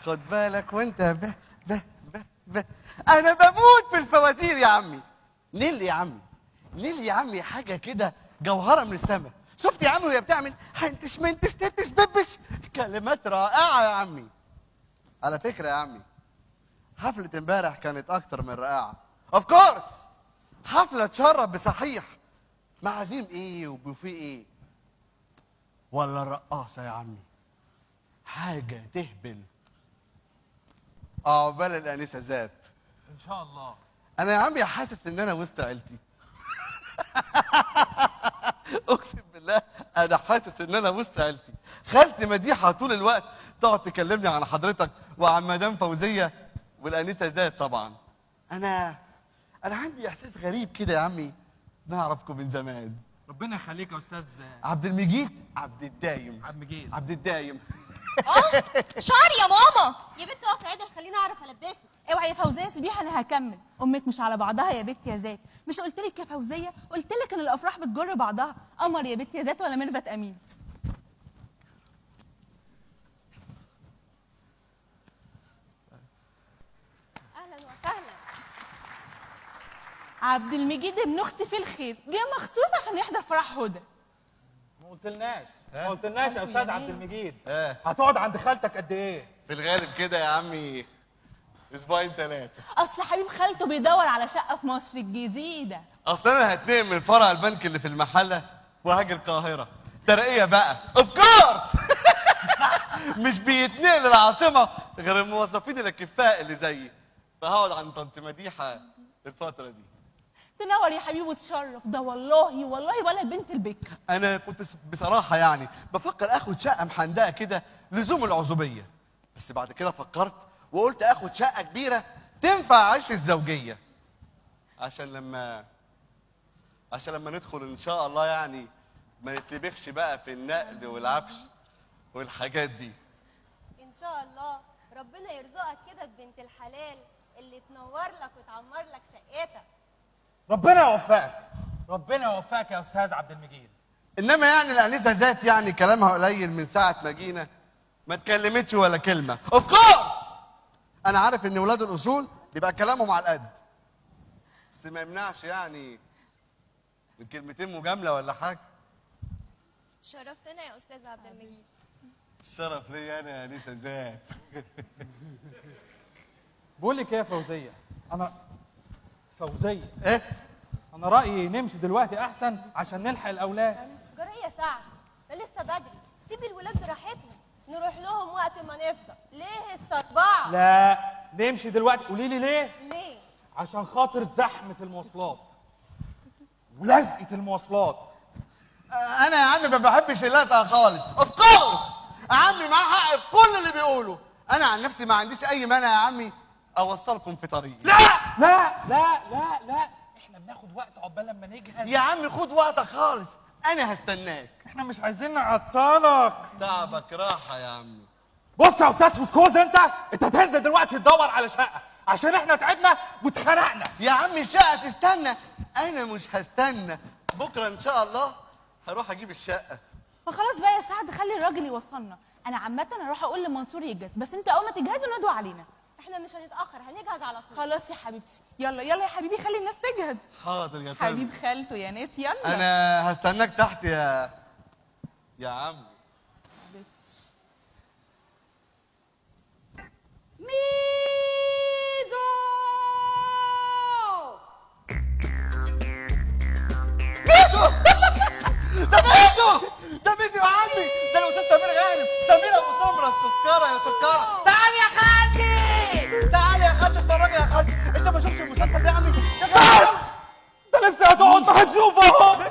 خد بالك وانت به انا بموت في الفوازير يا عمي. نيل يا عمي، نيل يا عمي، حاجه كده جوهره من السماء. شفت يا عمي وهي بتعمل حنتش منتش تتش ببش، كلمات رائعه يا عمي. على فكره يا عمي، حفله امبارح كانت اكتر من رائعه. اوف كورس، حفله تشرب بصحيح. معازيم ايه وبوفيه ايه، ولا الرقاصه يا عمي حاجه تهبل. عقبال الانسه ذات ان شاء الله. انا يا عمي حاسس ان انا وسط عيلتي. اقسم بالله انا حاسس ان انا وسط عيلتي. خالتي مديحه طول الوقت تقعد تكلمني عن حضرتك وعن مدام فوزيه والانسه ذات. طبعا انا عندي احساس غريب كده يا عمي، نعرفكم من زمان. ربنا يخليك يا استاذ عبد المجيد، عبد الدايم، عبد المجيد. عبد الدايم. شعري يا ماما. يا بنت اقف عدل خليني اعرف البسك. اوعي يا فوزيه سيبيها، انا هكمل. امك مش على بعضها يا بنت يا ذات. مش قلت لك يا فوزيه، قلت لك ان الافراح بتجر بعضها. قمر يا بنت يا ذات ولا ميرفت امين. اهلا وسهلا. عبد المجيد ابن اختي في الخير جه مخصوص عشان يحضر فرح هدى. ما قلتلناش يا استاذ عبد المجيد. ايه هتقعد عند خالتك قد ايه؟ في الغالب كده يا عمي اسبوعين ثلاثه. اصل حبيب خالته بيدور على شقه في مصر الجديده. اصل انا هتنقل من فرع البنك اللي في المحله وهاجي القاهره ترقيه بقى. اوف كورس. مش بيتنقل العاصمه غير الموظفين الاكفاء اللي زيي، فهقعد عند طنط مديحه الفتره دي. تنور يا حبيبي وتشرف. ده والله ولا البنت البكر. انا كنت بصراحه يعني بفكر اخد شقه محندقه كده لزوم العزوبيه، بس بعد كده فكرت وقلت اخد شقه كبيره تنفع عيش الزوجيه، عشان لما ندخل ان شاء الله يعني ما نتلبخش بقى في النقل والعفش والحاجات دي. ان شاء الله ربنا يرزقك كده ببنت الحلال اللي تنور لك وتعمر لك شقتك. ربنا يوفقك، ربنا يوفقك يا استاذ عبد المجيد. انما يعني الانسه ذات يعني كلامها قليل من ساعه ما جينا، ما اتكلمتش ولا كلمه. اوف كورس انا عارف ان ولاد الاصول بيبقى كلامهم على القد، بس ما يمنعش يعني من كلمتين مجامله ولا حاجه. شرفتنا يا استاذ عبد المجيد. الشرف ليا انا يا انسه ذات. بقول لك ايه يا فوزيه، فوزيه ايه؟ انا رايي نمشي دلوقتي احسن عشان نلحق الاولاد. جرى يا سعد، ده لسه بدري، سيب الولاد براحتهم، نروح لهم وقت ما نفضى. ليه الصطبعه؟ لا نمشي دلوقتي. قولي لي ليه؟ ليه؟ عشان خاطر زحمه المواصلات ولزقه المواصلات. انا يا عمي ما بحبش اللزقه خالص. اوف كورس عمي معاه حق في كل اللي بيقوله. انا عن نفسي ما عنديش اي مانع يا عمي اوصلكم في طريقي. لا لا لا لا لا، احنا بناخد وقت عقبال لما نجهز. يا عمي خد وقتك خالص، انا هستناك. احنا مش عايزين نعطلك. تعبك راحه يا عمي. بص يا استاذ فسكوز، انت هتنزل دلوقتي تدور على شقه عشان احنا تعبنا واتخنقنا. يا عمي الشقه تستنى، انا مش هستنى. بكره ان شاء الله هروح اجيب الشقه. فخلاص بقى يا سعد خلي الراجل يوصلنا. انا عامه هروح اقول لمنصور يجهز، بس انت اول ما تجهزوا ندوا علينا. احنا مش هنتاخر، هنجهز على طول. خلاص يا حبيبتي، يلا يا حبيبي خلي الناس تجهز. حاضر يا حبيب تامر. خالته يا ناس يلا. انا هستناك تحت يا عم. ميدو ده ميزو يا عمي، ده الاستاذ تامر غانم. تامر ابو سمره السكره يا سكره. تعال يا خالتي، تعال يا خالتي اتفرجي يا خالتي. انت ما شفتش المسلسل ده يا عمي؟ بس ده لسه هتقعد ما هتشوف اهو.